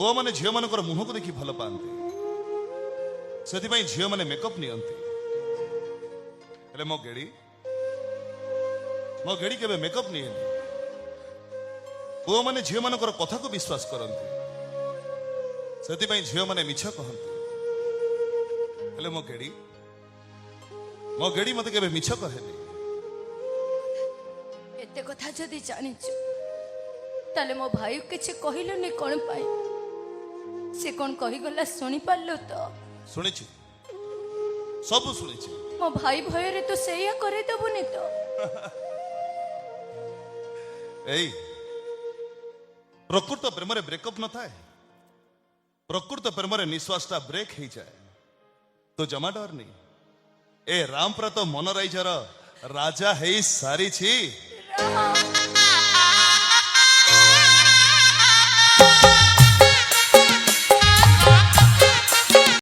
पुआ माने झील मान मुह को देखी भल पाते से झील मैंने मेकअप नियंती मो गेड़ी के मेकअप निये पुआ माने झील मान कथा को विश्वास करते से झील मैंने मिछ कहते मो गेड़ी मत के मिछ कहेनी एते कथा जदि जानिछु ताले मो भाई किछि कहिलनि कोन पाई से कोन कहि गला सुनि पारलो तो सुनी सब सुनी मो भाई भय रे तो सेया करे दबुनी तो एई प्रकृत प्रेम रे ब्रेकअप न थाए प्रकृत प्रेम रे निश्वासटा ब्रेक हो जाए तो जमा डर नहीं ए रामपुरा तो मनोराइजर राजा है सारी छी राम